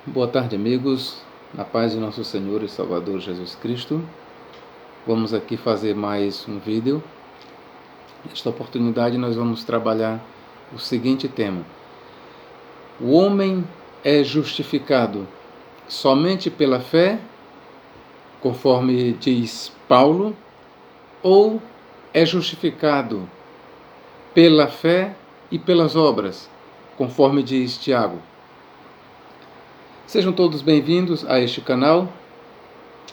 Boa tarde, amigos. Na paz de nosso Senhor e Salvador Jesus Cristo. Vamos aqui fazer mais um vídeo. Nesta oportunidade nós vamos trabalhar o seguinte tema: o homem é justificado somente pela fé, conforme diz Paulo, ou é justificado pela fé e pelas obras, conforme diz Tiago? Sejam todos bem-vindos a este canal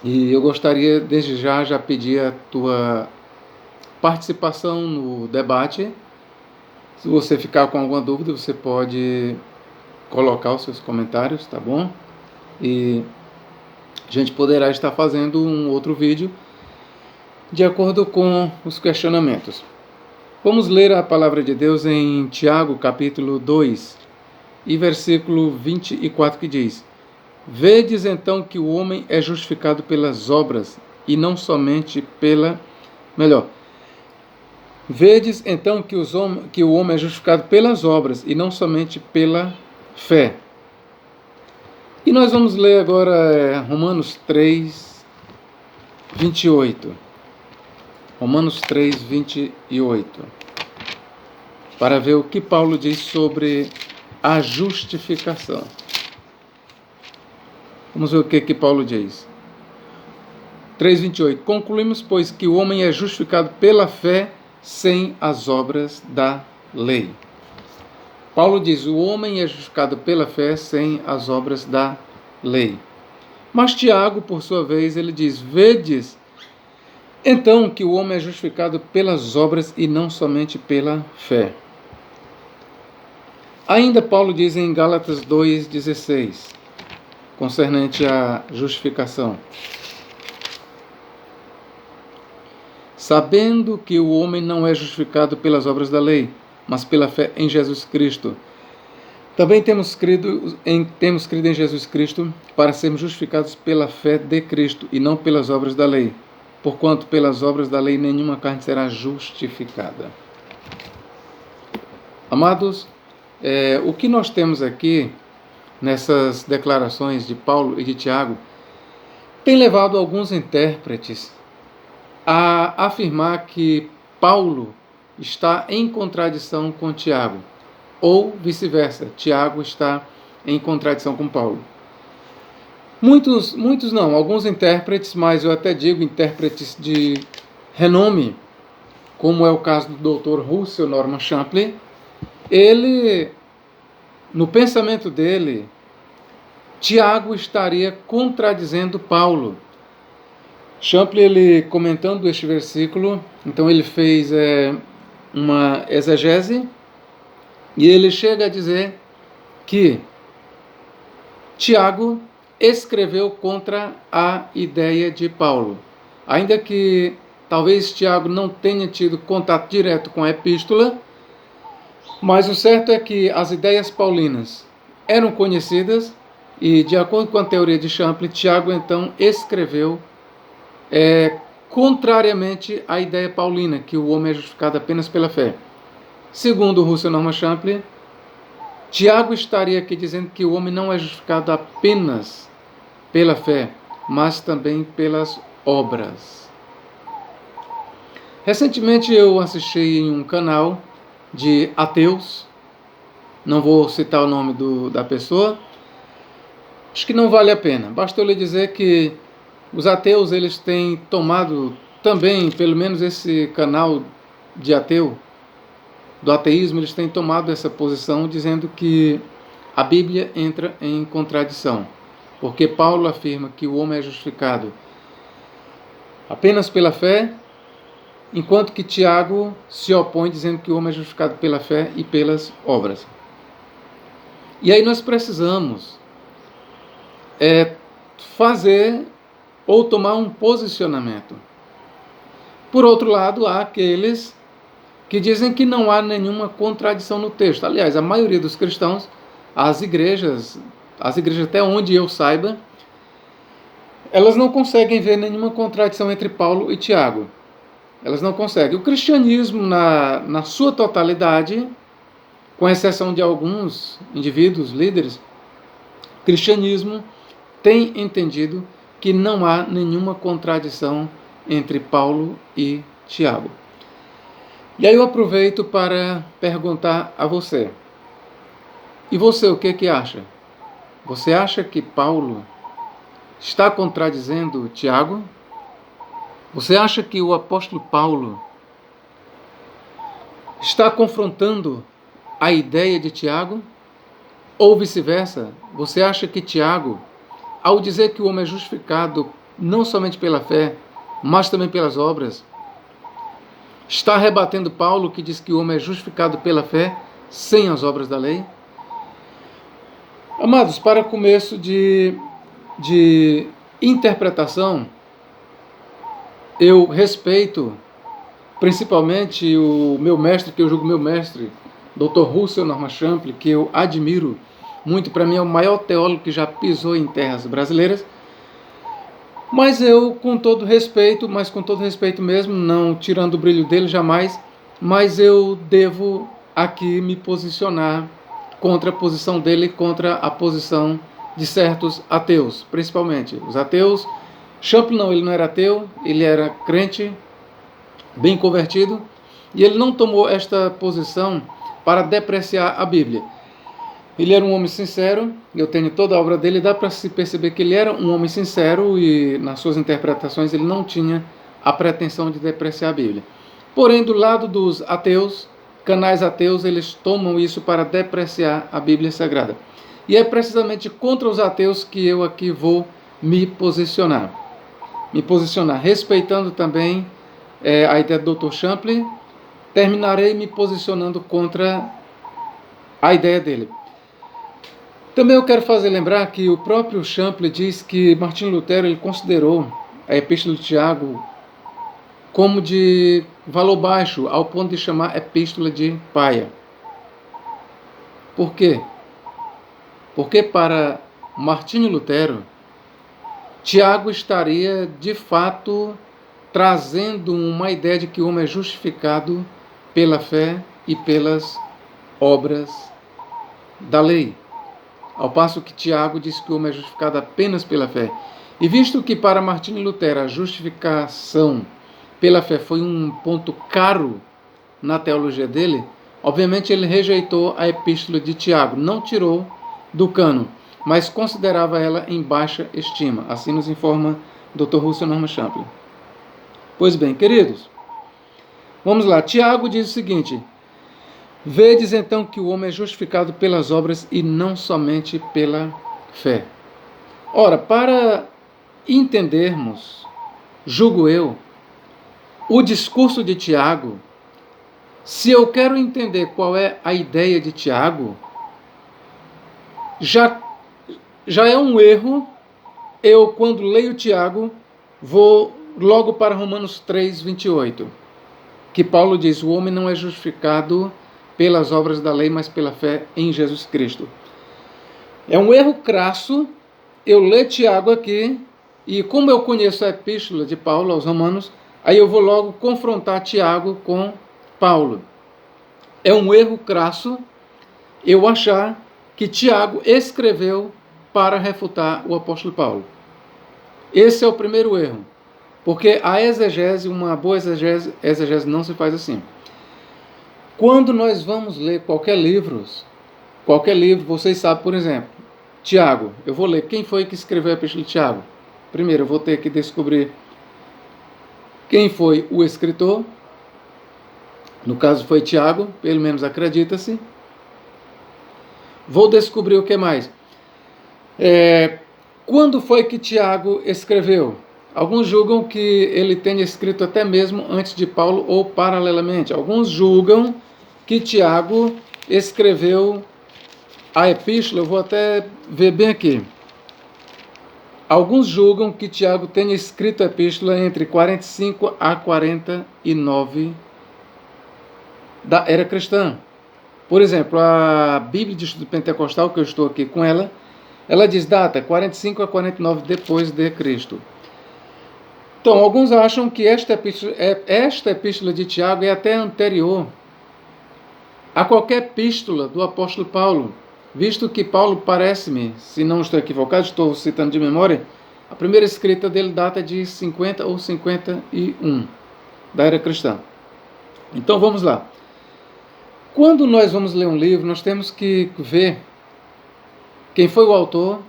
e eu gostaria desde já pedir a tua participação no debate. Se você ficar com alguma dúvida, você pode colocar os seus comentários, tá bom? E a gente poderá estar fazendo um outro vídeo de acordo com os questionamentos. Vamos ler a palavra de Deus em Tiago, capítulo 2, e versículo 24, que diz: Vedes então que o homem é justificado pelas obras, e não somente pela... Vedes então que o homem é justificado pelas obras, e não somente pela fé. E nós vamos ler agora Romanos 3, 28. Romanos 3, 28. Para ver o que Paulo diz sobre a justificação. Vamos ver o que Paulo diz. 3:28. Concluímos, pois, que o homem é justificado pela fé sem as obras da lei. Paulo diz: o homem é justificado pela fé sem as obras da lei. Mas Tiago, por sua vez, ele diz: vedes então que o homem é justificado pelas obras e não somente pela fé. Ainda Paulo diz em Gálatas 2:16, concernente à justificação: sabendo que o homem não é justificado pelas obras da lei, mas pela fé em Jesus Cristo. Também temos crido em Jesus Cristo para sermos justificados pela fé de Cristo e não pelas obras da lei, porquanto pelas obras da lei nenhuma carne será justificada. Amados, o que nós temos aqui nessas declarações de Paulo e de Tiago tem levado alguns intérpretes a afirmar que Paulo está em contradição com Tiago, ou vice-versa, Tiago está em contradição com Paulo. Muitos não, alguns intérpretes, mas eu até digo intérpretes de renome, como é o caso do Dr. Russell Norman Champlin. Ele, no pensamento dele, Tiago estaria contradizendo Paulo. Champlin, ele comentando este versículo, então ele fez uma exegese e ele chega a dizer que Tiago escreveu contra a ideia de Paulo. Ainda que talvez Tiago não tenha tido contato direto com a epístola, mas o certo é que as ideias paulinas eram conhecidas e, de acordo com a teoria de Champlin, Tiago então escreveu contrariamente à ideia paulina, que o homem é justificado apenas pela fé. Segundo Russell Norman Champlin, Tiago estaria aqui dizendo que o homem não é justificado apenas pela fé, mas também pelas obras. Recentemente eu assisti em um canal de ateus, não vou citar o nome da pessoa, acho que não vale a pena, basta eu lhe dizer que os ateus, eles têm tomado também, pelo menos esse canal de ateu, do ateísmo, eles têm tomado essa posição dizendo que a Bíblia entra em contradição, porque Paulo afirma que o homem é justificado apenas pela fé, enquanto que Tiago se opõe dizendo que o homem é justificado pela fé e pelas obras. E aí nós precisamos fazer ou tomar um posicionamento. Por outro lado, há aqueles que dizem que não há nenhuma contradição no texto. Aliás, a maioria dos cristãos, as igrejas até onde eu saiba, elas não conseguem ver nenhuma contradição entre Paulo e Tiago. Elas não conseguem. O cristianismo, na sua totalidade, com exceção de alguns indivíduos, líderes, cristianismo tem entendido que não há nenhuma contradição entre Paulo e Tiago. E aí eu aproveito para perguntar a você. E você, o que acha? Você acha que Paulo está contradizendo Tiago? Você acha que o apóstolo Paulo está confrontando a ideia de Tiago? Ou vice-versa? Você acha que Tiago, ao dizer que o homem é justificado não somente pela fé, mas também pelas obras, está rebatendo Paulo, que diz que o homem é justificado pela fé sem as obras da lei? Amados, para começo de interpretação, eu respeito principalmente o meu mestre, que eu julgo meu mestre, Dr. Russell Norman Champlin, que eu admiro muito. Para mim é o maior teólogo que já pisou em terras brasileiras. Mas eu, com todo respeito mesmo, não tirando o brilho dele jamais, mas eu devo aqui me posicionar contra a posição dele, contra a posição de certos ateus, principalmente os ateus. Champlin não, ele não era ateu, ele era crente, bem convertido, e ele não tomou esta posição para depreciar a Bíblia. Ele era um homem sincero, eu tenho toda a obra dele, dá para se perceber que ele era um homem sincero e nas suas interpretações ele não tinha a pretensão de depreciar a Bíblia. Porém, do lado dos ateus, canais ateus, eles tomam isso para depreciar a Bíblia Sagrada. E é precisamente contra os ateus que eu aqui vou me posicionar. Respeitando também a ideia do Dr. Champlin, terminarei me posicionando contra a ideia dele. Também eu quero fazer lembrar que o próprio Champlin diz que Martinho Lutero ele considerou a Epístola de Tiago como de valor baixo, ao ponto de chamar Epístola de paia. Por quê? Porque para Martinho Lutero, Tiago estaria de fato trazendo uma ideia de que o homem é justificado pela fé e pelas obras da lei. Ao passo que Tiago diz que o homem é justificado apenas pela fé. E visto que para Martinho Lutero a justificação pela fé foi um ponto caro na teologia dele, obviamente ele rejeitou a epístola de Tiago, não tirou do cânon, mas considerava ela em baixa estima. Assim nos informa Dr. Russell Norman Champlin. Pois bem, queridos, vamos lá. Tiago diz o seguinte: vedes então que o homem é justificado pelas obras e não somente pela fé. Ora, para entendermos, julgo eu, o discurso de Tiago, se eu quero entender qual é a ideia de Tiago, já é um erro. Eu, quando leio Tiago, vou logo para Romanos 3, 28, que Paulo diz: o homem não é justificado pelas obras da lei, mas pela fé em Jesus Cristo. É um erro crasso eu ler Tiago aqui, e como eu conheço a epístola de Paulo aos Romanos, aí eu vou logo confrontar Tiago com Paulo. É um erro crasso eu achar que Tiago escreveu para refutar o apóstolo Paulo. Esse é o primeiro erro, porque a exegese, uma boa exegese não se faz assim. Quando nós vamos ler qualquer livro, vocês sabem, por exemplo, Tiago, eu vou ler quem foi que escreveu a epístola de Tiago. Primeiro, eu vou ter que descobrir quem foi o escritor. No caso foi Tiago, pelo menos acredita-se. Vou descobrir o que mais. Quando foi que Tiago escreveu? Alguns julgam que ele tenha escrito até mesmo antes de Paulo ou paralelamente. Alguns julgam que Tiago escreveu a epístola, eu vou até ver bem aqui. Alguns julgam que Tiago tenha escrito a epístola entre 45 a 49 da era cristã. Por exemplo, a Bíblia de Estudo Pentecostal, que eu estou aqui com ela diz data 45 a 49 depois de Cristo. Então, alguns acham que esta epístola de Tiago é até anterior a qualquer epístola do apóstolo Paulo. visto que Paulo, parece-me, se não estou equivocado, estou citando de memória, a primeira escrita dele data de 50 ou 51 da era cristã. Então vamos lá. Quando nós vamos ler um livro, nós temos que ver quem foi o autor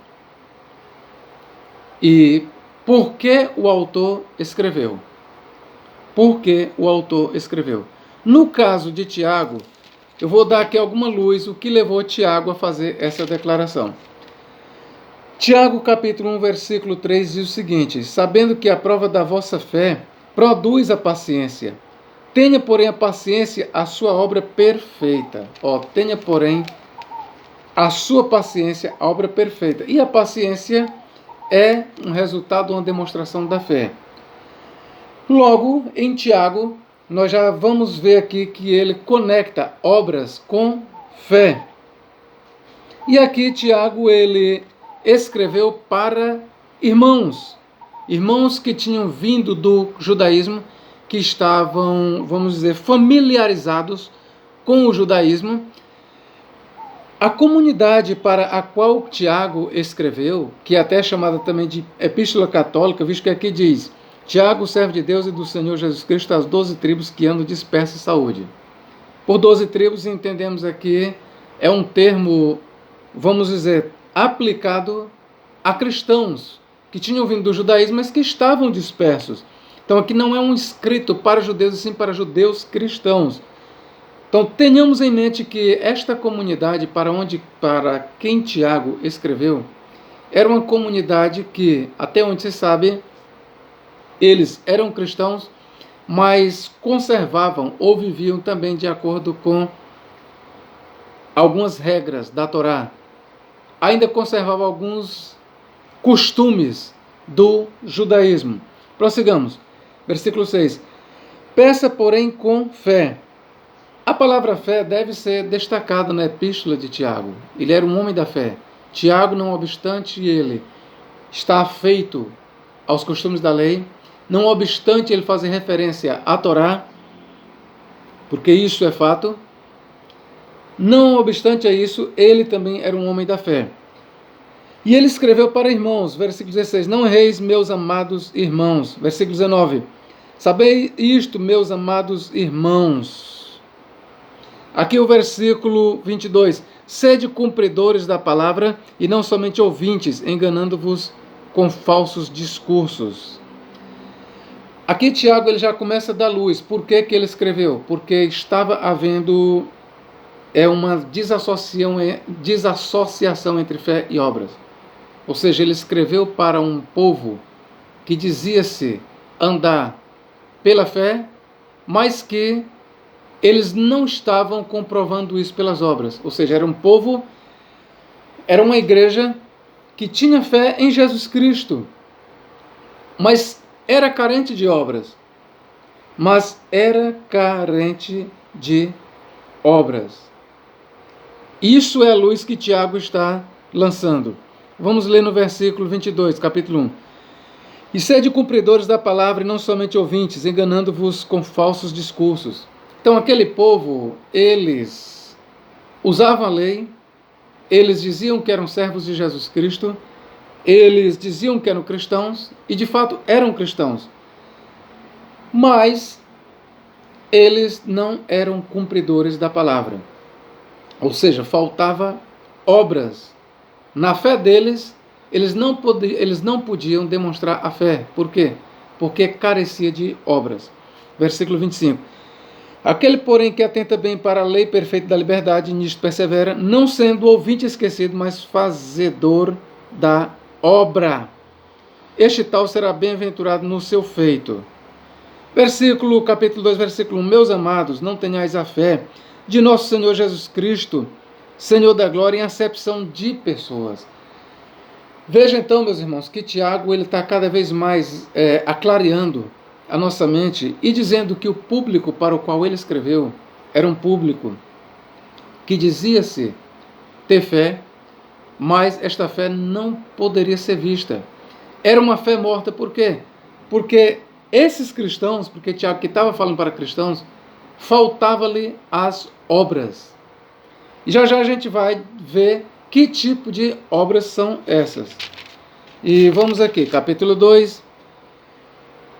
e por que o autor escreveu. Por que o autor escreveu. No caso de Tiago, eu vou dar aqui alguma luz o que levou Tiago a fazer essa declaração. Tiago capítulo 1, versículo 3 diz o seguinte: sabendo que a prova da vossa fé produz a paciência. Tenha, porém, a paciência a sua obra perfeita. Tenha, porém, a sua paciência a obra perfeita. E a paciência é um resultado, uma demonstração da fé. Logo, em Tiago, nós já vamos ver aqui que ele conecta obras com fé. E aqui Tiago, ele escreveu para irmãos que tinham vindo do judaísmo, que estavam, vamos dizer, familiarizados com o judaísmo. A comunidade para a qual Tiago escreveu, que é até chamada também de Epístola Católica, visto que aqui diz: Tiago, servo de Deus e do Senhor Jesus Cristo, às 12 tribos que andam dispersas em saúde. Por 12 tribos, entendemos aqui, é um termo, vamos dizer, aplicado a cristãos que tinham vindo do judaísmo, mas que estavam dispersos. Então aqui não é um escrito para judeus, e sim para judeus cristãos. Então tenhamos em mente que esta comunidade para quem Tiago escreveu, era uma comunidade que, até onde se sabe, eles eram cristãos, mas conservavam ou viviam também de acordo com algumas regras da Torá. Ainda conservavam alguns costumes do judaísmo. Prossigamos. Versículo 6. Peça, porém, com fé. A palavra fé deve ser destacada na epístola de Tiago. Ele era um homem da fé. Tiago, não obstante ele está afeito aos costumes da lei, não obstante ele fazer referência à Torá, porque isso é fato, não obstante a isso, ele também era um homem da fé. E ele escreveu para irmãos, versículo 16, não erreis, meus amados irmãos. Versículo 19, sabei isto, meus amados irmãos. Aqui o versículo 22, sede cumpridores da palavra e não somente ouvintes, enganando-vos com falsos discursos. Aqui Tiago, ele já começa a dar luz. Por que ele escreveu? Porque estava havendo uma desassociação entre fé e obras. Ou seja, ele escreveu para um povo que dizia-se andar pela fé, mas que eles não estavam comprovando isso pelas obras. Ou seja, era um povo, era uma igreja que tinha fé em Jesus Cristo, mas era carente de obras. Isso é a luz que Tiago está lançando. Vamos ler no versículo 22, capítulo 1. E sede cumpridores da palavra e não somente ouvintes, enganando-vos com falsos discursos. Então aquele povo, eles usavam a lei, eles diziam que eram servos de Jesus Cristo, eles diziam que eram cristãos, e de fato eram cristãos. Mas eles não eram cumpridores da palavra. Ou seja, faltava obras. Na fé deles, eles não podiam demonstrar a fé. Por quê? Porque carecia de obras. Versículo 25. Aquele, porém, que atenta bem para a lei perfeita da liberdade, nisto persevera, não sendo ouvinte esquecido, mas fazedor da obra. Este tal será bem-aventurado no seu feito. Capítulo 2, versículo 1. Meus amados, não tenhais a fé de nosso Senhor Jesus Cristo, Senhor da glória, em acepção de pessoas. Veja então, meus irmãos, que Tiago está cada vez mais aclareando a nossa mente e dizendo que o público para o qual ele escreveu era um público que dizia-se ter fé, mas esta fé não poderia ser vista. Era uma fé morta. Por quê? Porque esses cristãos, porque Tiago que estava falando para cristãos, faltava-lhe as obras. E já já a gente vai ver Que tipo de obras são essas? E vamos aqui, capítulo 2,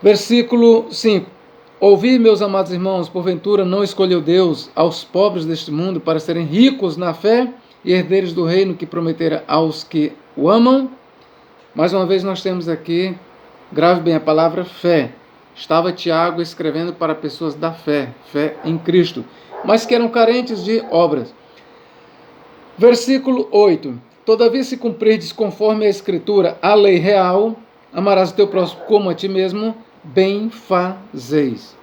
versículo 5. Ouvi, meus amados irmãos, porventura não escolheu Deus aos pobres deste mundo para serem ricos na fé e herdeiros do reino que prometera aos que o amam? Mais uma vez nós temos aqui, grave bem a palavra fé. Estava Tiago escrevendo para pessoas da fé, fé em Cristo, mas que eram carentes de obras. Versículo 8. Todavia, se cumprirdes conforme a Escritura, a lei real, amarás o teu próximo como a ti mesmo, bem fazeis.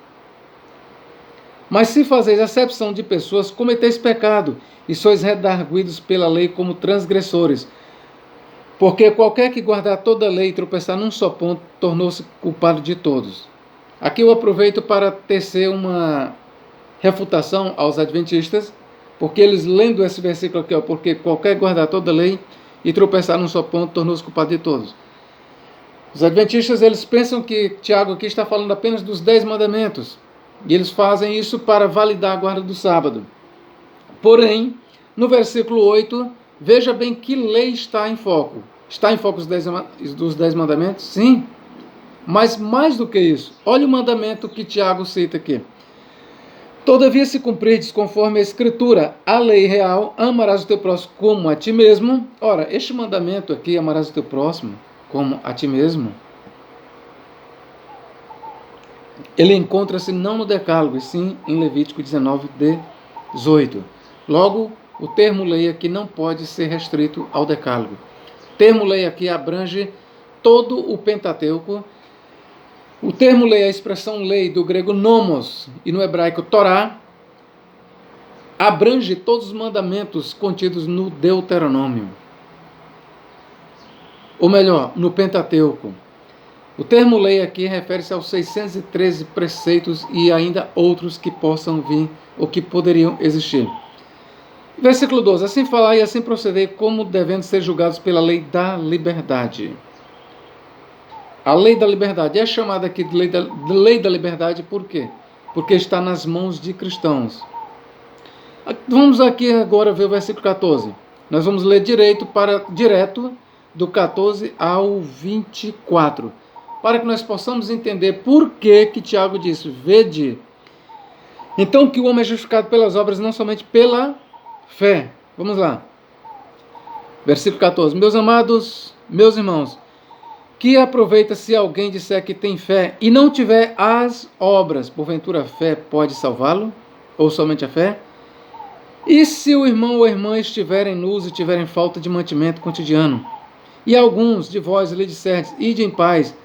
Mas se fazeis acepção de pessoas, cometeis pecado, e sois redarguidos pela lei como transgressores. Porque qualquer que guardar toda a lei e tropeçar num só ponto, tornou-se culpado de todos. Aqui eu aproveito para tecer uma refutação aos adventistas, porque eles lendo esse versículo aqui, porque qualquer guardar toda a lei e tropeçar num só ponto, tornou-se culpado de todos. Os adventistas, eles pensam que Tiago aqui está falando apenas dos 10 mandamentos, e eles fazem isso para validar a guarda do sábado. Porém, no versículo 8, veja bem que lei está em foco. Está em foco dos 10 mandamentos? Sim. Mas mais do que isso, olha o mandamento que Tiago cita aqui. Todavia, se cumprirdes conforme a Escritura, a lei real, amarás o teu próximo como a ti mesmo. Ora, este mandamento aqui, amarás o teu próximo como a ti mesmo, ele encontra-se não no Decálogo, e sim em Levítico 19, 18. Logo, o termo lei aqui não pode ser restrito ao Decálogo. O termo lei aqui abrange todo o Pentateuco. O termo lei, a expressão lei do grego nomos e no hebraico Torá, abrange todos os mandamentos contidos no Deuteronômio. Ou melhor, no Pentateuco. O termo lei aqui refere-se aos 613 preceitos e ainda outros que possam vir ou que poderiam existir. Versículo 12. Assim falai e assim procedei como devendo ser julgados pela lei da liberdade. A lei da liberdade é chamada aqui de lei da liberdade por quê? Porque está nas mãos de cristãos. Vamos aqui agora ver o versículo 14. Nós vamos ler direto do 14 ao 24. Para que nós possamos entender por que Tiago disse, vede, então que o homem é justificado pelas obras, não somente pela fé. Vamos lá. Versículo 14. Meus amados, meus irmãos, que aproveita se alguém disser que tem fé e não tiver as obras, porventura a fé pode salvá-lo? Ou somente a fé? E se o irmão ou a irmã estiverem nus e tiverem falta de mantimento cotidiano, e alguns de vós lhe disserdes, ide em paz,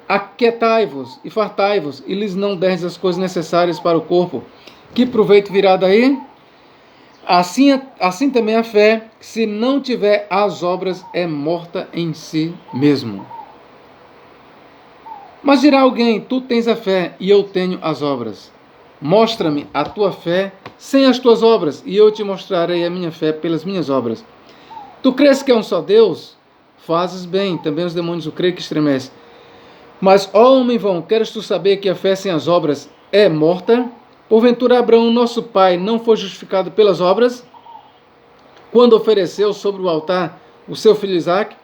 aquietai-vos e fartai-vos, e lhes não derdes as coisas necessárias para o corpo, que proveito virá daí? Assim também a fé, se não tiver as obras, é morta em si mesmo. Mas dirá alguém, tu tens a fé e eu tenho as obras. Mostra-me a tua fé sem as tuas obras, e eu te mostrarei a minha fé pelas minhas obras. Tu crês que é um só Deus? Fazes bem, também os demônios o creem que estremecem. Mas, ó homem vão, queres tu saber que a fé sem as obras é morta? Porventura Abraão, nosso pai, não foi justificado pelas obras, quando ofereceu sobre o altar o seu filho Isaque?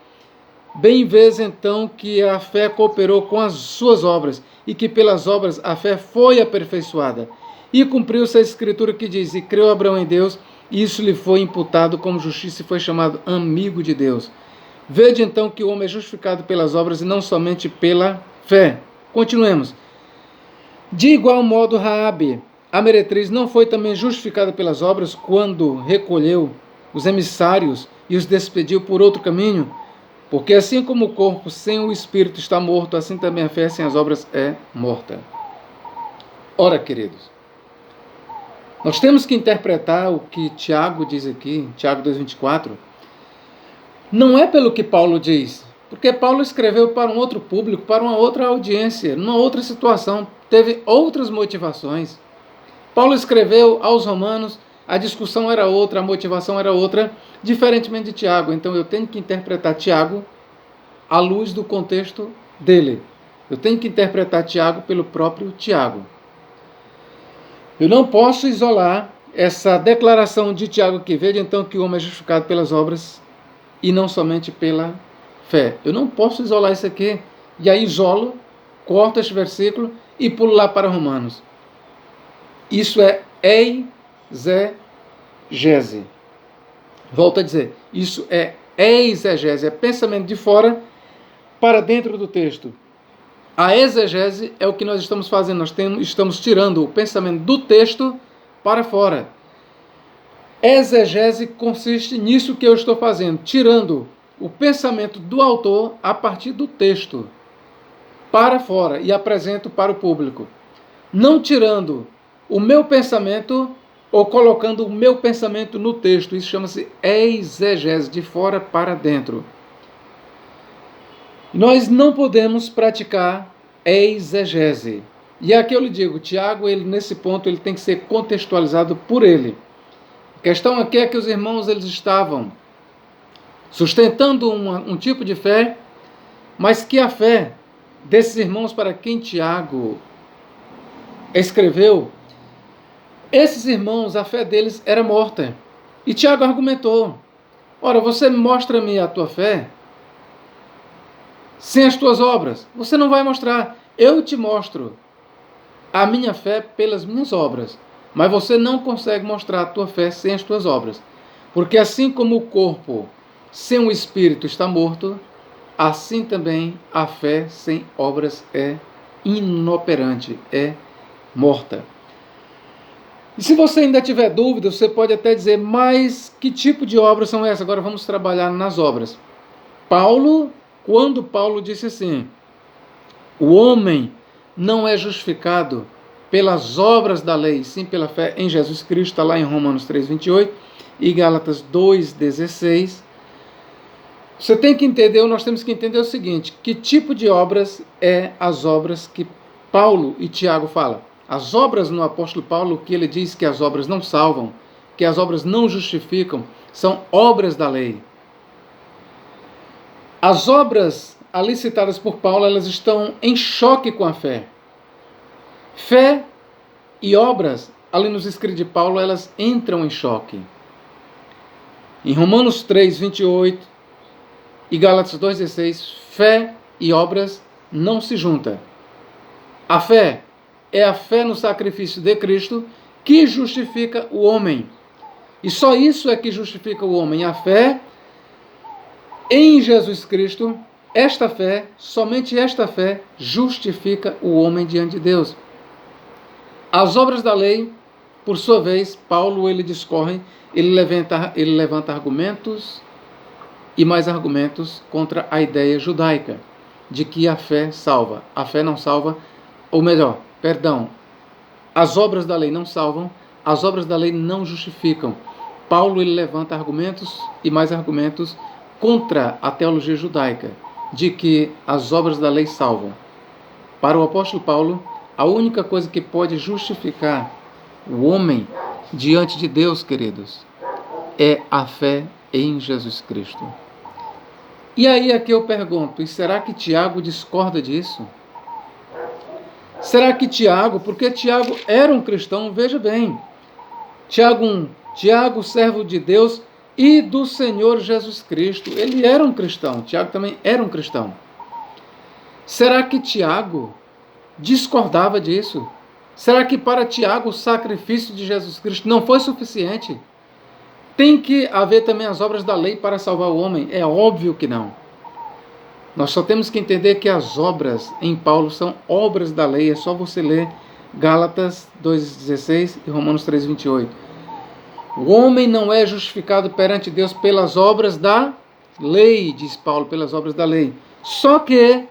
Bem vês então que a fé cooperou com as suas obras, e que pelas obras a fé foi aperfeiçoada. E cumpriu-se a escritura que diz, e creu Abraão em Deus, e isso lhe foi imputado como justiça e foi chamado amigo de Deus. Vede então que o homem é justificado pelas obras e não somente pela fé. Continuemos. De igual modo, Raabe, a meretriz, não foi também justificada pelas obras quando recolheu os emissários e os despediu por outro caminho? Porque assim como o corpo sem o espírito está morto, assim também a fé sem as obras é morta. Ora, queridos, nós temos que interpretar o que Tiago diz aqui, Tiago 2,24, não é pelo que Paulo diz, porque Paulo escreveu para um outro público, para uma outra audiência, numa outra situação, teve outras motivações. Paulo escreveu aos romanos, a discussão era outra, a motivação era outra, diferentemente de Tiago. Então eu tenho que interpretar Tiago à luz do contexto dele. Eu tenho que interpretar Tiago pelo próprio Tiago. Eu não posso isolar essa declaração de Tiago que veja então que o homem é justificado pelas obras e não somente pela fé. Eu não posso isolar isso aqui. E aí isolo, corto este versículo e pulo lá para Romanos. Isso é exegese. Volto a dizer, isso é exegese, é pensamento de fora para dentro do texto. A exegese é o que nós estamos fazendo, estamos tirando o pensamento do texto para fora. Exegese consiste nisso que eu estou fazendo, tirando o pensamento do autor a partir do texto para fora e apresento para o público. Não tirando o meu pensamento ou colocando o meu pensamento no texto. Isso chama-se exegese, de fora para dentro. Nós não podemos praticar exegese. E aqui eu lhe digo, Tiago, nesse ponto, ele tem que ser contextualizado por ele. A questão aqui é que os irmãos eles estavam sustentando um tipo de fé, mas que a fé desses irmãos para quem Tiago escreveu, esses irmãos, a fé deles era morta. E Tiago argumentou, ora, você mostra-me a tua fé sem as tuas obras. Você não vai mostrar. Eu te mostro a minha fé pelas minhas obras. Mas você não consegue mostrar a tua fé sem as tuas obras. Porque assim como o corpo sem o espírito está morto, assim também a fé sem obras é inoperante, é morta. E se você ainda tiver dúvida, você pode até dizer, mas que tipo de obras são essas? Agora vamos trabalhar nas obras. Quando Paulo disse assim, o homem não é justificado pelas obras da lei, sim pela fé em Jesus Cristo, está lá em Romanos 3,28 e Gálatas 2,16. Você tem que entender, ou nós temos que entender o seguinte, que tipo de obras é as obras que Paulo e Tiago falam? As obras no apóstolo Paulo, que ele diz que as obras não salvam, que as obras não justificam, são obras da lei. As obras ali citadas por Paulo, elas estão em choque com a fé. Fé e obras, ali nos escritos de Paulo, elas entram em choque. Em Romanos 3,28 e Gálatas 2,16, fé e obras não se juntam. A fé é a fé no sacrifício de Cristo que justifica o homem. E só isso é que justifica o homem. A fé em Jesus Cristo, esta fé, somente esta fé, justifica o homem diante de Deus. As obras da lei, por sua vez, Paulo ele discorre, ele levanta argumentos e mais argumentos contra a ideia judaica de que a fé salva. A fé não salva, ou melhor, perdão, as obras da lei não salvam, as obras da lei não justificam. Paulo ele levanta argumentos e mais argumentos contra a teologia judaica de que as obras da lei salvam. Para o apóstolo Paulo, a única coisa que pode justificar o homem diante de Deus, queridos, é a fé em Jesus Cristo. E aí aqui eu pergunto, e será que Tiago discorda disso? Será que Tiago, porque Tiago era um cristão, veja bem, Tiago, servo de Deus e do Senhor Jesus Cristo, ele era um cristão, Tiago também era um cristão. Será que Tiago discordava disso? Será que para Tiago o sacrifício de Jesus Cristo não foi suficiente? Tem que haver também as obras da lei para salvar o homem? É óbvio que não. Nós só temos que entender que as obras em Paulo são obras da lei. É só você ler Gálatas 2,16 e Romanos 3,28. O homem não é justificado perante Deus pelas obras da lei, diz Paulo, pelas obras da lei. Só que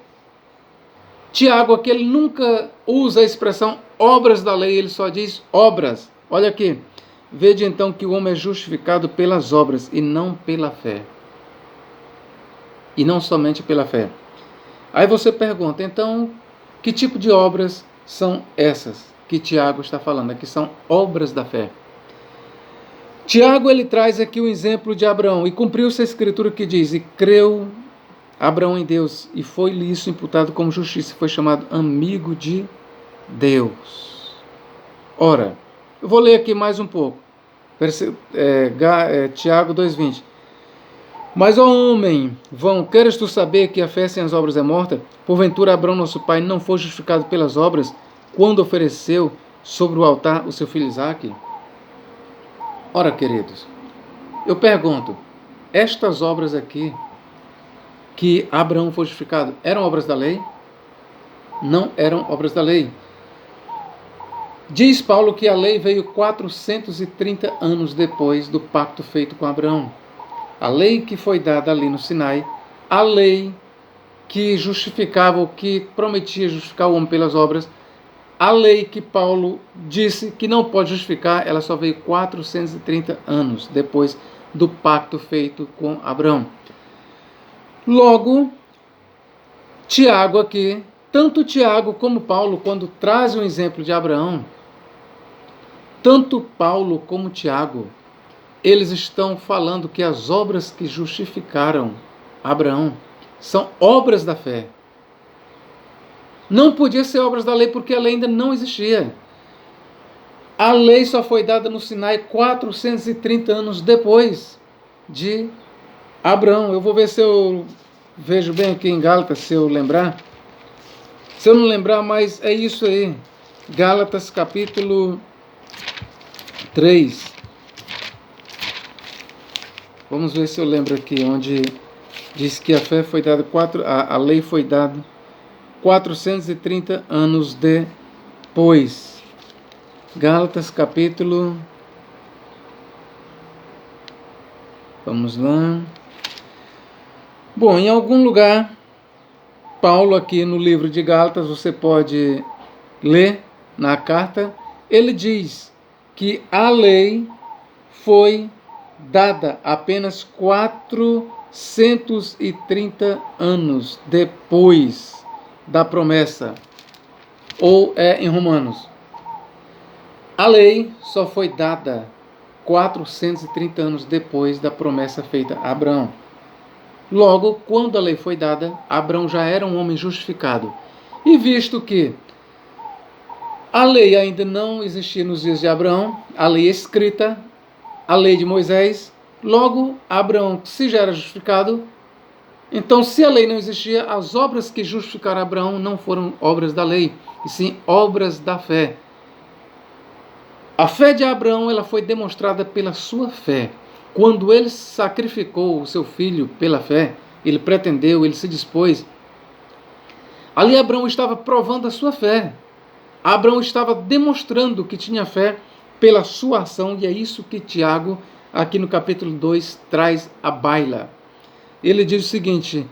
Tiago aqui ele nunca usa a expressão obras da lei, ele só diz obras. Olha aqui, vede então que o homem é justificado pelas obras e não pela fé. E não somente pela fé. Aí você pergunta, então, que tipo de obras são essas que Tiago está falando? Aqui são obras da fé. Tiago ele traz aqui o exemplo de Abraão, e cumpriu-se a escritura que diz, e creu Abraão em Deus, e foi-lhe isso imputado como justiça, foi chamado amigo de Deus. Ora, eu vou ler aqui mais um pouco. Tiago 2,20. Mas, ó homem, vão, queres tu saber que a fé sem as obras é morta? Porventura Abraão, nosso pai, não foi justificado pelas obras quando ofereceu sobre o altar o seu filho Isaque? Ora, queridos, eu pergunto, estas obras aqui, que Abraão foi justificado, eram obras da lei? Não eram obras da lei. Diz Paulo que a lei veio 430 anos depois do pacto feito com Abraão. A lei que foi dada ali no Sinai, a lei que justificava, ou que prometia justificar o homem pelas obras, a lei que Paulo disse que não pode justificar, ela só veio 430 anos depois do pacto feito com Abraão. Logo, Tiago aqui, tanto Tiago como Paulo, quando trazem um exemplo de Abraão, tanto Paulo como Tiago, eles estão falando que as obras que justificaram Abraão são obras da fé. Não podia ser obras da lei porque a lei ainda não existia. A lei só foi dada no Sinai 430 anos depois de Abraão. Eu vou ver se eu vejo bem aqui em Gálatas, se eu lembrar. Se eu não lembrar, mas é isso aí. Gálatas capítulo 3. Vamos ver se eu lembro aqui, onde diz que a fé foi dada, a lei foi dada 430 anos depois. Gálatas capítulo... Vamos lá. Bom, em algum lugar, Paulo aqui no livro de Gálatas, você pode ler na carta, ele diz que a lei foi dada apenas 430 anos depois da promessa, ou é em Romanos. A lei só foi dada 430 anos depois da promessa feita a Abraão. Logo, quando a lei foi dada, Abraão já era um homem justificado. E visto que a lei ainda não existia nos dias de Abraão, a lei escrita, a lei de Moisés, logo Abraão, se já era justificado, então se a lei não existia, as obras que justificaram Abraão não foram obras da lei, e sim obras da fé. A fé de Abraão, ela foi demonstrada pela sua fé. Quando ele sacrificou o seu filho pela fé, ele pretendeu, ele se dispôs, ali Abraão estava provando a sua fé. Abraão estava demonstrando que tinha fé pela sua ação, e é isso que Tiago, aqui no capítulo 2, traz à baila. Ele diz o seguinte: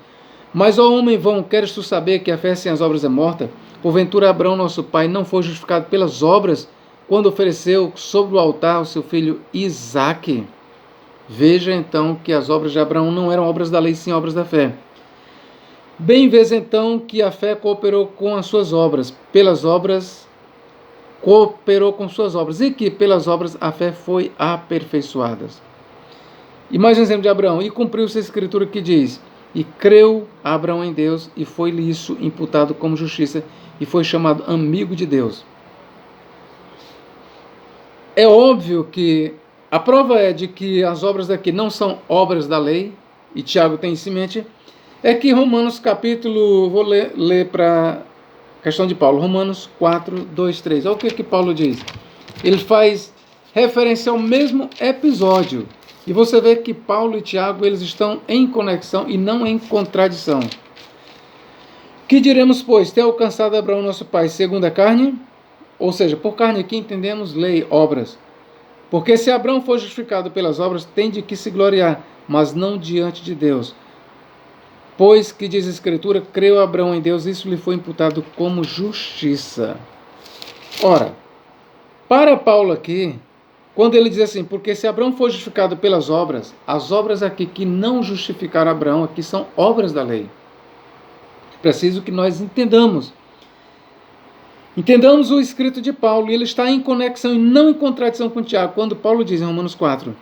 mas, ó homem vão, queres tu saber que a fé sem as obras é morta? Porventura Abraão, nosso pai, não foi justificado pelas obras, quando ofereceu sobre o altar o seu filho Isaque? Veja então que as obras de Abraão não eram obras da lei, sim obras da fé. Bem vês então que a fé cooperou com as suas obras, pelas obras cooperou com suas obras, e que pelas obras a fé foi aperfeiçoada. E mais um exemplo de Abraão: e cumpriu-se a escritura que diz: e creu Abraão em Deus, e foi-lhe isso imputado como justiça, e foi chamado amigo de Deus. É óbvio que a prova é de que as obras daqui não são obras da lei, e Tiago tem isso em mente, é que Romanos capítulo, vou ler para a questão de Paulo, Romanos 4, 2, 3. Olha o que Paulo diz. Ele faz referência ao mesmo episódio. E você vê que Paulo e Tiago, eles estão em conexão e não em contradição. Que diremos, pois, ter alcançado Abraão, nosso pai, segundo a carne? Ou seja, por carne aqui entendemos lei, obras. Porque se Abraão for justificado pelas obras, tem de que se gloriar, mas não diante de Deus. Pois que diz a Escritura, creu Abraão em Deus, isso lhe foi imputado como justiça. Ora, para Paulo aqui, quando ele diz assim, porque se Abraão for justificado pelas obras, as obras aqui que não justificaram Abraão, aqui são obras da lei. Preciso que nós entendamos. Entendamos o escrito de Paulo, e ele está em conexão e não em contradição com Tiago, quando Paulo diz em Romanos 4,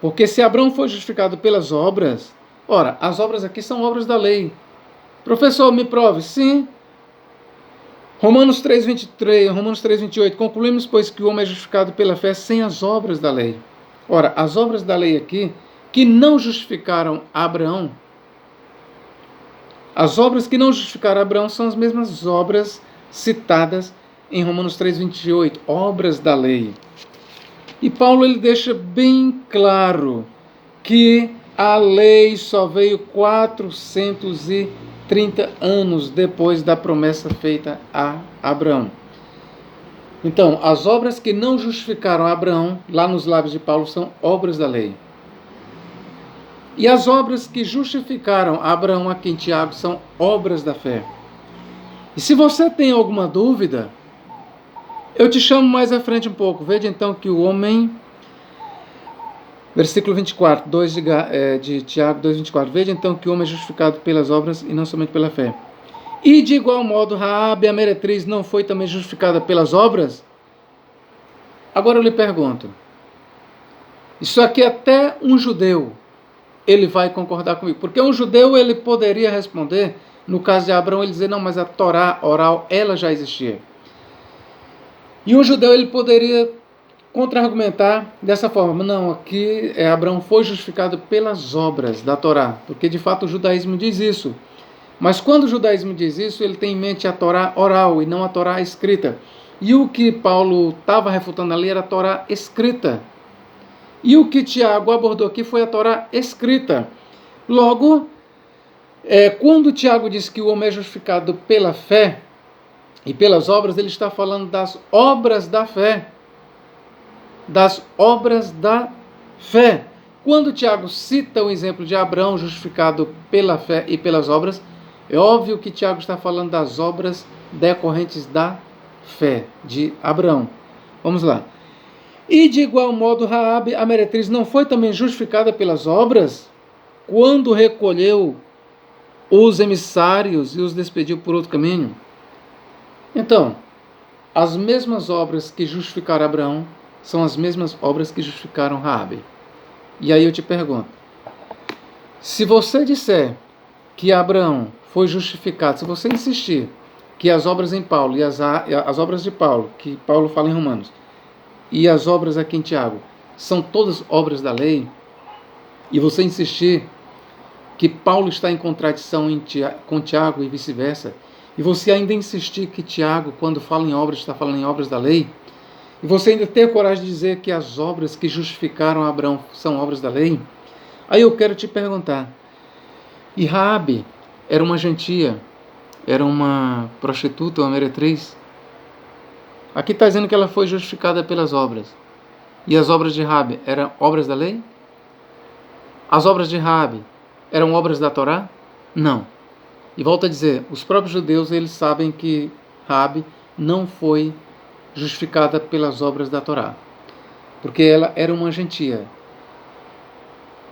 porque se Abraão foi justificado pelas obras, ora, as obras aqui são obras da lei. Professor, me prove. Sim. Romanos 3:23, Romanos 3:28, concluímos, pois, que o homem é justificado pela fé sem as obras da lei. Ora, as obras da lei aqui, que não justificaram Abraão, as obras que não justificaram Abraão são as mesmas obras citadas em Romanos 3,28, obras da lei. E Paulo ele deixa bem claro que a lei só veio 430 anos depois da promessa feita a Abraão. Então, as obras que não justificaram Abraão, lá nos lábios de Paulo, são obras da lei. E as obras que justificaram Abraão aqui em Tiago são obras da fé. E se você tem alguma dúvida, eu te chamo mais à frente um pouco. Veja então que o homem... Versículo 24, de Tiago 2,24. Veja então que o homem é justificado pelas obras e não somente pela fé. E de igual modo, Raabe, a meretriz, não foi também justificada pelas obras? Agora eu lhe pergunto. Isso aqui até um judeu, ele vai concordar comigo. Porque um judeu, ele poderia responder, no caso de Abraão, ele dizer, não, mas a Torá oral, ela já existia. E um judeu, ele poderia contra-argumentar dessa forma. Não, aqui Abraão foi justificado pelas obras da Torá, porque de fato o judaísmo diz isso. Mas quando o judaísmo diz isso, ele tem em mente a Torá oral e não a Torá escrita. E o que Paulo estava refutando ali era a Torá escrita. E o que Tiago abordou aqui foi a Torá escrita. Logo, quando Tiago diz que o homem é justificado pela fé e pelas obras, ele está falando das obras da fé. Das obras da fé. Quando Tiago cita o exemplo de Abraão justificado pela fé e pelas obras, é óbvio que Tiago está falando das obras decorrentes da fé de Abraão. Vamos lá. E de igual modo, Raabe, a meretriz, não foi também justificada pelas obras quando recolheu os emissários e os despediu por outro caminho? Então, as mesmas obras que justificaram Abraão são as mesmas obras que justificaram Raabe. E aí eu te pergunto, se você disser que Abraão foi justificado, se você insistir que as obras em Paulo e as obras de Paulo, que Paulo fala em Romanos, e as obras aqui em Tiago, são todas obras da lei, e você insistir que Paulo está em contradição com Tiago e vice-versa, e você ainda insistir que Tiago, quando fala em obras, está falando em obras da lei, e você ainda ter a coragem de dizer que as obras que justificaram Abraão são obras da lei, aí eu quero te perguntar, e Raabe era uma gentia, era uma prostituta, uma meretriz? Aqui está dizendo que ela foi justificada pelas obras. E as obras de Raabe eram obras da lei? As obras de Raabe eram obras da Torá? Não. E volto a dizer, os próprios judeus, eles sabem que Raabe não foi justificada pelas obras da Torá, porque ela era uma gentia.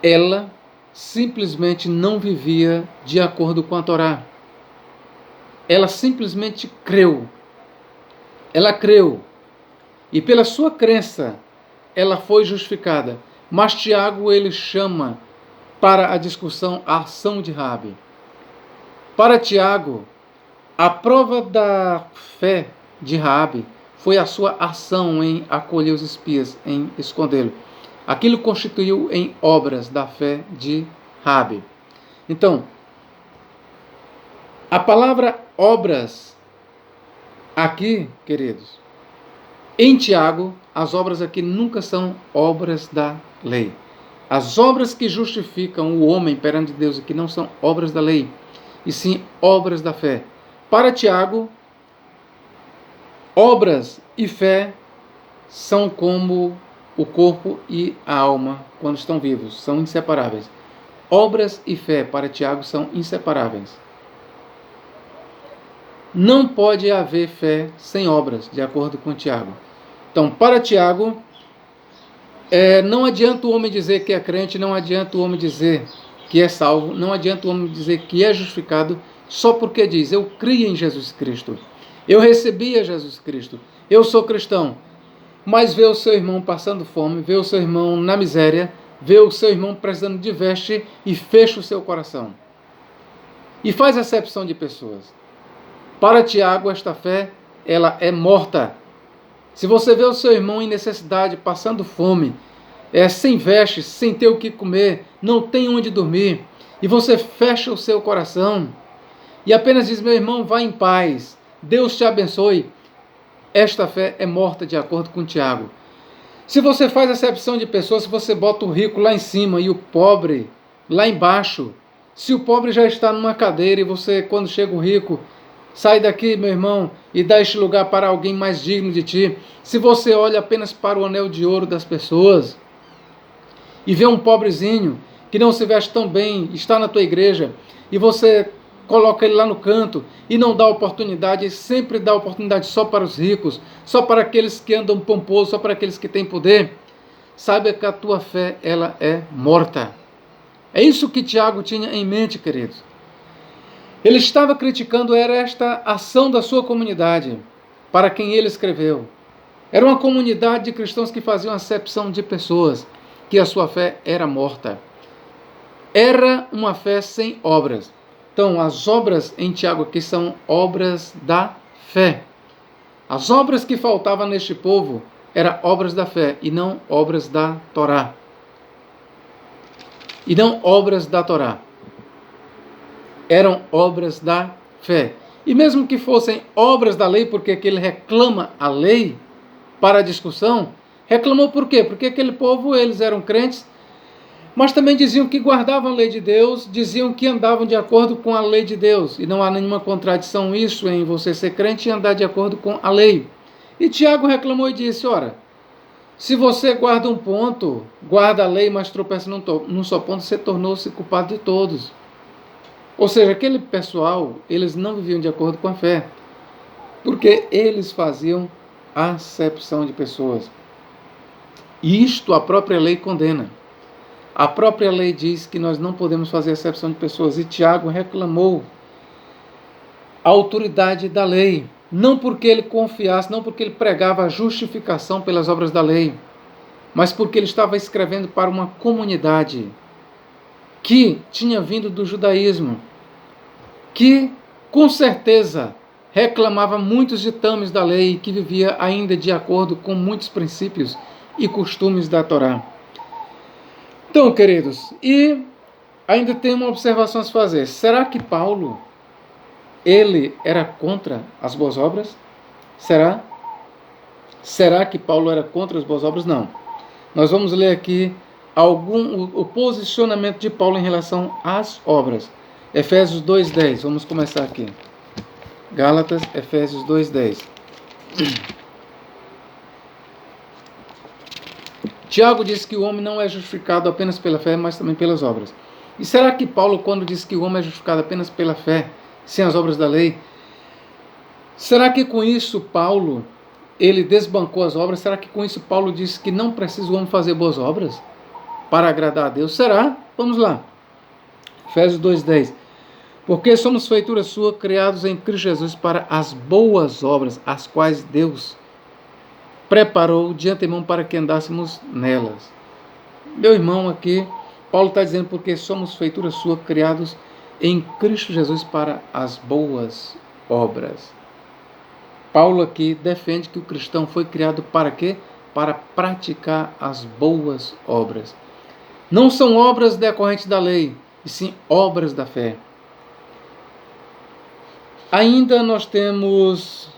Ela simplesmente não vivia de acordo com a Torá. Ela simplesmente creu. Ela creu. E pela sua crença, ela foi justificada. Mas Tiago, ele chama para a discussão a ação de Raabe. Para Tiago, a prova da fé de Raabe foi a sua ação em acolher os espias, em escondê-lo. Aquilo constituiu em obras da fé de Raabe. Então, a palavra obras aqui, queridos, em Tiago, as obras aqui nunca são obras da lei. As obras que justificam o homem perante Deus aqui não são obras da lei, e sim obras da fé. Para Tiago, obras e fé são como o corpo e a alma quando estão vivos, são inseparáveis. Obras e fé para Tiago são inseparáveis. Não pode haver fé sem obras, de acordo com Tiago. Então, para Tiago, não adianta o homem dizer que é crente, não adianta o homem dizer que é salvo, não adianta o homem dizer que é justificado só porque diz, eu criei em Jesus Cristo, eu recebi a Jesus Cristo, eu sou cristão. Mas vê o seu irmão passando fome, vê o seu irmão na miséria, vê o seu irmão precisando de veste e fecha o seu coração. E faz acepção de pessoas. Para Tiago, esta fé, ela é morta. Se você vê o seu irmão em necessidade, passando fome, sem vestes, sem ter o que comer, não tem onde dormir, e você fecha o seu coração e apenas diz: meu irmão, vá em paz, Deus te abençoe, esta fé é morta, de acordo com Tiago. Se você faz acepção de pessoas, se você bota o rico lá em cima e o pobre lá embaixo, se o pobre já está numa cadeira e você, quando chega o rico, sai daqui, meu irmão, e dá este lugar para alguém mais digno de ti. Se você olha apenas para o anel de ouro das pessoas e vê um pobrezinho que não se veste tão bem, está na tua igreja, e você coloca ele lá no canto e não dá oportunidade, sempre dá oportunidade só para os ricos, só para aqueles que andam pomposos, só para aqueles que têm poder, saiba que a tua fé, ela é morta. É isso que Tiago tinha em mente, queridos. Ele estava criticando, era esta ação da sua comunidade, para quem ele escreveu. Era uma comunidade de cristãos que faziam acepção de pessoas, que a sua fé era morta. Era uma fé sem obras. Então, as obras em Tiago aqui são obras da fé. As obras que faltavam neste povo eram obras da fé e não obras da Torá. E não obras da Torá. Eram obras da fé. E mesmo que fossem obras da lei, porque ele reclama a lei para a discussão, reclamou por quê? Porque aquele povo, eles eram crentes, mas também diziam que guardavam a lei de Deus, diziam que andavam de acordo com a lei de Deus. E não há nenhuma contradição isso em você ser crente e andar de acordo com a lei. E Tiago reclamou e disse: ora, se você guarda um ponto, guarda a lei, mas tropeça num só ponto, você tornou-se culpado de todos. Ou seja, aquele pessoal, eles não viviam de acordo com a fé, porque eles faziam acepção de pessoas. E isto a própria lei condena. A própria lei diz que nós não podemos fazer acepção de pessoas. E Tiago reclamou a autoridade da lei. Não porque ele confiasse, não porque ele pregava a justificação pelas obras da lei, mas porque ele estava escrevendo para uma comunidade que tinha vindo do judaísmo, que com certeza reclamava muitos ditames da lei e que vivia ainda de acordo com muitos princípios e costumes da Torá. Então, queridos, e ainda tem uma observação a se fazer. Será que Paulo, ele era contra as boas obras? Será? Será que Paulo era contra as boas obras? Não. Nós vamos ler aqui o posicionamento de Paulo em relação às obras. Efésios 2:10. Vamos começar aqui. Gálatas, Efésios 2:10. Tiago diz que o homem não é justificado apenas pela fé, mas também pelas obras. E será que Paulo, quando diz que o homem é justificado apenas pela fé, sem as obras da lei, será que com isso Paulo, ele desbancou as obras? Será que com isso Paulo disse que não precisa o homem fazer boas obras para agradar a Deus? Será? Vamos lá. Efésios 2:10. Porque somos feitura sua, criados em Cristo Jesus para as boas obras, as quais Deus preparou de antemão para que andássemos nelas. Meu irmão, aqui, Paulo está dizendo porque somos feitura sua, criados em Cristo Jesus para as boas obras. Paulo aqui defende que o cristão foi criado para quê? Para praticar as boas obras. Não são obras decorrentes da lei, e sim obras da fé. Ainda nós temos...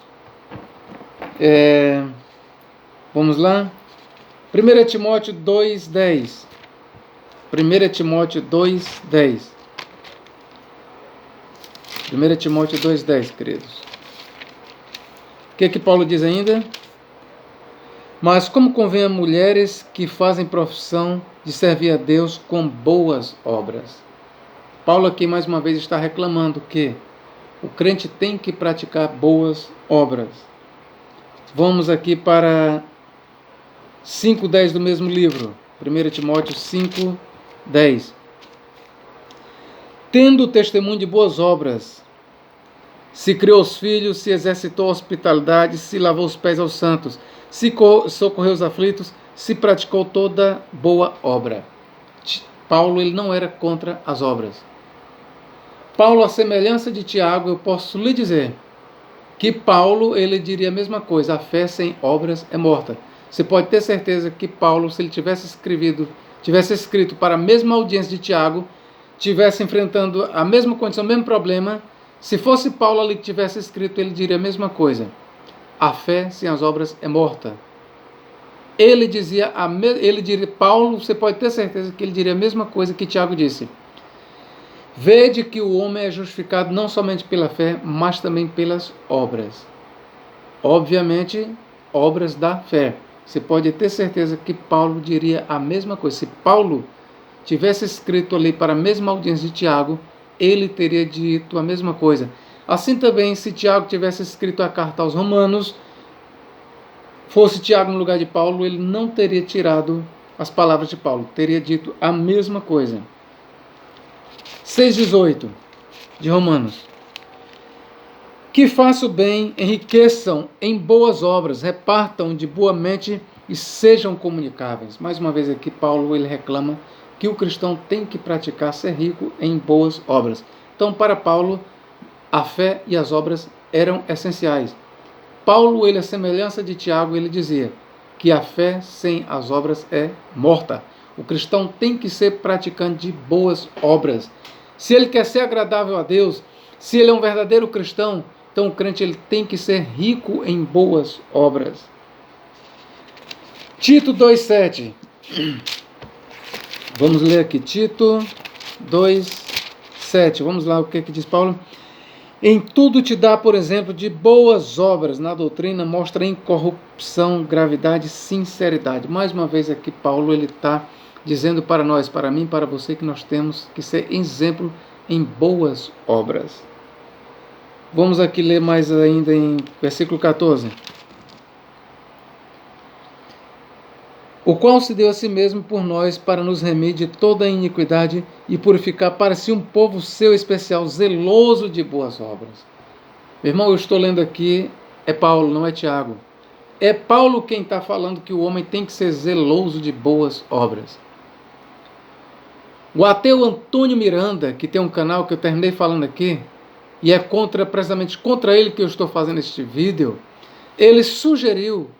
vamos lá? 1 Timóteo 2:10. 1 Timóteo 2:10. 1 Timóteo 2:10, queridos. O que Paulo diz ainda? Mas como convém a mulheres que fazem profissão de servir a Deus com boas obras. Paulo aqui mais uma vez está reclamando que o crente tem que praticar boas obras. Vamos aqui para 5:10 do mesmo livro. 1 Timóteo 5:10. Tendo o testemunho de boas obras, se criou os filhos, se exercitou a hospitalidade, se lavou os pés aos santos, se socorreu os aflitos, se praticou toda boa obra. Paulo, ele não era contra as obras. Paulo, à semelhança de Tiago, eu posso lhe dizer que Paulo, ele diria a mesma coisa: a fé sem obras é morta. Você pode ter certeza que Paulo, se ele tivesse escrito para a mesma audiência de Tiago, tivesse enfrentando a mesma condição, o mesmo problema, se fosse Paulo ali que tivesse escrito, ele diria a mesma coisa. A fé sem as obras é morta. Paulo, você pode ter certeza que ele diria a mesma coisa que Tiago disse. Vede que o homem é justificado não somente pela fé, mas também pelas obras. Obviamente, obras da fé. Você pode ter certeza que Paulo diria a mesma coisa. Se Paulo tivesse escrito ali para a mesma audiência de Tiago, ele teria dito a mesma coisa. Assim também, se Tiago tivesse escrito a carta aos Romanos, fosse Tiago no lugar de Paulo, ele não teria tirado as palavras de Paulo, teria dito a mesma coisa. 6,18 de Romanos. Que façam bem, enriqueçam em boas obras, repartam de boa mente e sejam comunicáveis. Mais uma vez aqui, Paulo ele reclama que o cristão tem que praticar ser rico em boas obras. Então, para Paulo, a fé e as obras eram essenciais. Paulo, ele, a semelhança de Tiago, ele dizia que a fé sem as obras é morta. O cristão tem que ser praticante de boas obras. Se ele quer ser agradável a Deus, se ele é um verdadeiro cristão, então o crente ele tem que ser rico em boas obras. Tito 2,7. Vamos ler aqui, Tito 2,7. Vamos lá, o que diz Paulo? Em tudo te dá, por exemplo, de boas obras. Na doutrina mostra incorrupção, gravidade, sinceridade. Mais uma vez aqui, Paulo ele está dizendo para nós, para mim, para você, que nós temos que ser exemplo em boas obras. Vamos aqui ler mais ainda em versículo 14. O qual se deu a si mesmo por nós para nos remir de toda a iniquidade e purificar para si um povo seu especial, zeloso de boas obras. Meu irmão, eu estou lendo aqui, é Paulo, não é Tiago. É Paulo quem está falando que o homem tem que ser zeloso de boas obras. O ateu Antônio Miranda, que tem um canal que eu terminei falando aqui, e é precisamente contra ele que eu estou fazendo este vídeo, ele sugeriu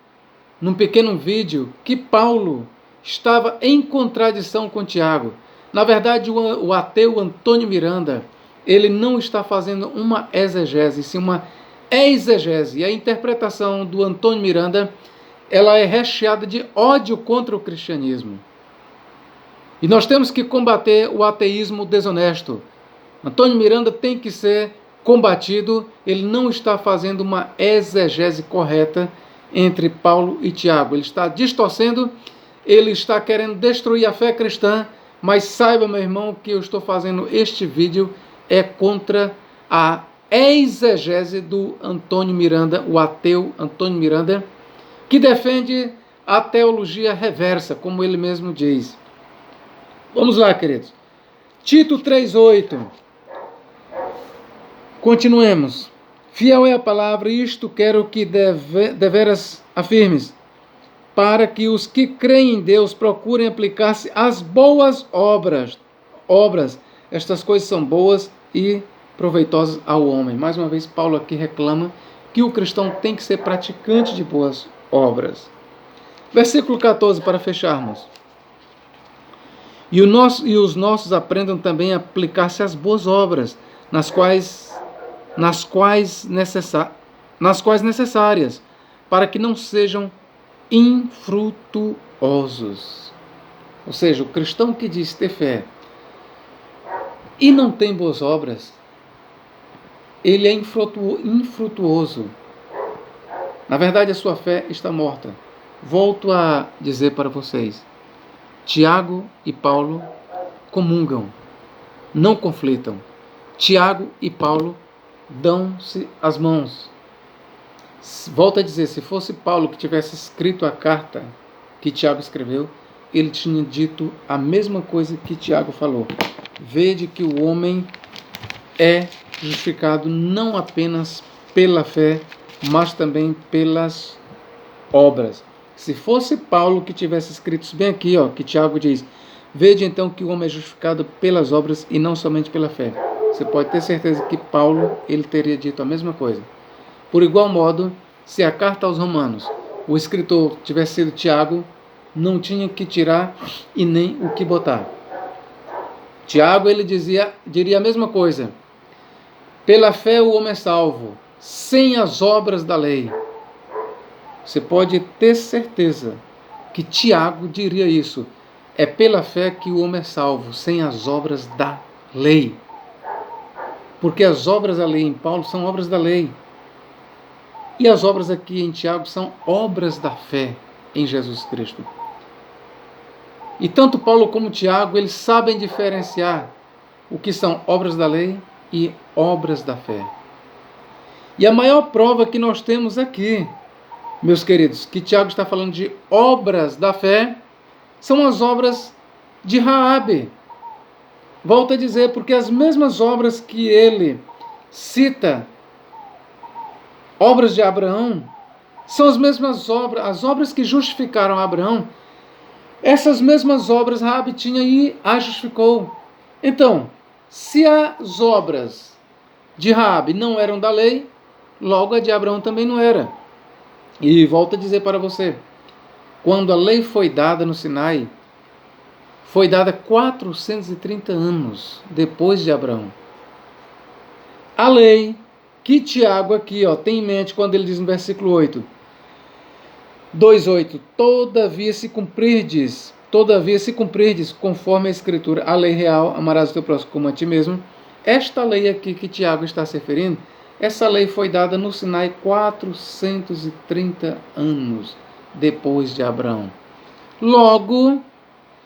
num pequeno vídeo que Paulo estava em contradição com Tiago. Na verdade, o ateu Antônio Miranda, ele não está fazendo uma exegese, sim uma exegese. E a interpretação do Antônio Miranda, ela é recheada de ódio contra o cristianismo. E nós temos que combater o ateísmo desonesto. Antônio Miranda tem que ser combatido, ele não está fazendo uma exegese correta entre Paulo e Tiago. Ele está distorcendo, ele está querendo destruir a fé cristã, mas saiba, meu irmão, que eu estou fazendo este vídeo é contra a exegese do Antônio Miranda, o ateu Antônio Miranda, que defende a teologia reversa, como ele mesmo diz. Vamos lá, queridos. Tito 3,8. Continuemos. Fiel é a palavra, isto quero que deveras afirmes, para que os que creem em Deus procurem aplicar-se às boas obras. Estas coisas são boas e proveitosas ao homem. Mais uma vez, Paulo aqui reclama que o cristão tem que ser praticante de boas obras. Versículo 14, para fecharmos. E os nossos aprendam também a aplicar-se às boas obras, nas quais necessárias, para que não sejam infrutuosos. Ou seja, o cristão que diz ter fé e não tem boas obras, ele é infrutuoso. Na verdade, a sua fé está morta. Volto a dizer para vocês, Tiago e Paulo comungam, não conflitam. Tiago e Paulo dão-se as mãos. Volto a dizer, se fosse Paulo que tivesse escrito a carta que Tiago escreveu, ele tinha dito a mesma coisa que Tiago falou. Vede que o homem é justificado não apenas pela fé, mas também pelas obras. Se fosse Paulo que tivesse escrito isso bem aqui, que Tiago diz, vede então que o homem é justificado pelas obras e não somente pela fé. Você pode ter certeza que Paulo ele teria dito a mesma coisa. Por igual modo, se a carta aos Romanos o escritor tivesse sido Tiago, não tinha que tirar e nem o que botar. Tiago, ele diria a mesma coisa. Pela fé o homem é salvo, sem as obras da lei. Você pode ter certeza que Tiago diria isso. É pela fé que o homem é salvo, sem as obras da lei. Porque as obras da lei em Paulo são obras da lei. E as obras aqui em Tiago são obras da fé em Jesus Cristo. E tanto Paulo como Tiago, eles sabem diferenciar o que são obras da lei e obras da fé. E a maior prova que nós temos aqui, meus queridos, que Tiago está falando de obras da fé, são as obras de Raabe. Volto a dizer, porque as mesmas obras que ele cita, obras de Abraão, são as mesmas obras, as obras que justificaram Abraão. Essas mesmas obras Raabe tinha e a justificou. Então, se as obras de Raabe não eram da lei, logo a de Abraão também não era. E volto a dizer para você, quando a lei foi dada no Sinai, foi dada 430 anos depois de Abraão. A lei que Tiago aqui tem em mente quando ele diz no versículo 8, 2:8, todavia se cumprirdes, conforme a Escritura, a lei real, amarás o teu próximo como a ti mesmo. Esta lei aqui que Tiago está se referindo, essa lei foi dada no Sinai 430 anos depois de Abraão. Logo,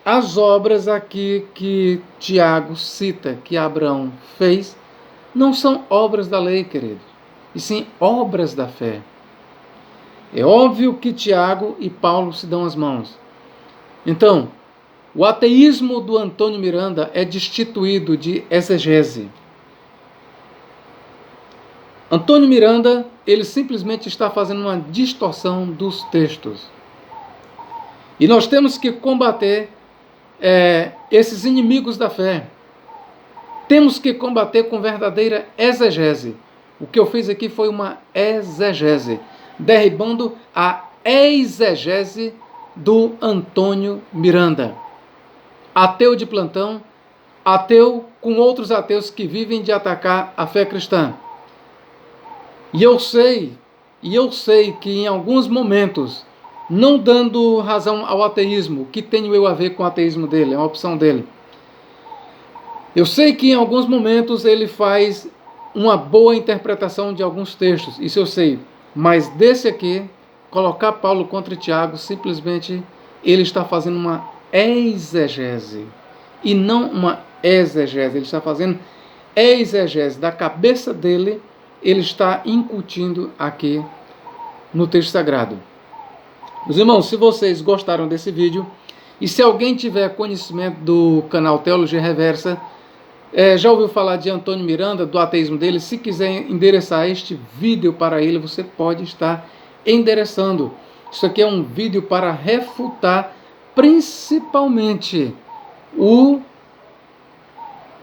as obras aqui que Tiago cita que Abraão fez, não são obras da lei, querido, e sim obras da fé. É óbvio que Tiago e Paulo se dão as mãos. Então, o ateísmo do Antônio Miranda é destituído de exegese. Antônio Miranda, ele simplesmente está fazendo uma distorção dos textos. E nós temos que combater esses inimigos da fé. Temos que combater com verdadeira exegese. O que eu fiz aqui foi uma exegese, derribando a exegese do Antônio Miranda. Ateu de plantão, ateu com outros ateus que vivem de atacar a fé cristã. E eu sei que em alguns momentos, não dando razão ao ateísmo, o que tenho eu a ver com o ateísmo dele, é uma opção dele. Eu sei que em alguns momentos ele faz uma boa interpretação de alguns textos, isso eu sei. Mas desse aqui, colocar Paulo contra Tiago, simplesmente ele está fazendo uma exegese. E não uma exegese, ele está fazendo exegese da cabeça dele, ele está incutindo aqui no texto sagrado. Meus irmãos, se vocês gostaram desse vídeo, e se alguém tiver conhecimento do canal Teologia Reversa, já ouviu falar de Antônio Miranda, do ateísmo dele, se quiser endereçar este vídeo para ele, você pode estar endereçando. Isso aqui é um vídeo para refutar principalmente o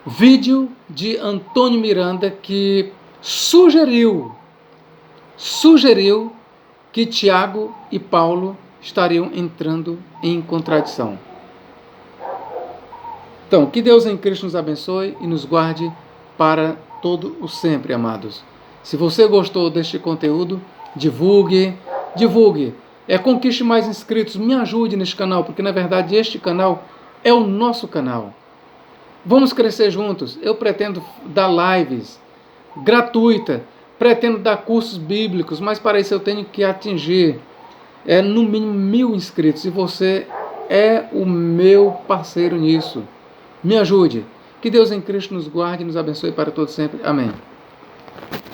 vídeo de Antônio Miranda que sugeriu que Tiago e Paulo estariam entrando em contradição. Então, que Deus em Cristo nos abençoe e nos guarde para todo o sempre, amados. Se você gostou deste conteúdo, divulgue. Conquiste mais inscritos, me ajude neste canal, porque na verdade este canal é o nosso canal. Vamos crescer juntos. Eu pretendo dar lives gratuitas, pretendo dar cursos bíblicos, mas para isso eu tenho que atingir no mínimo 1000 inscritos, e você é o meu parceiro nisso. Me ajude. Que Deus em Cristo nos guarde e nos abençoe para todo sempre. Amém.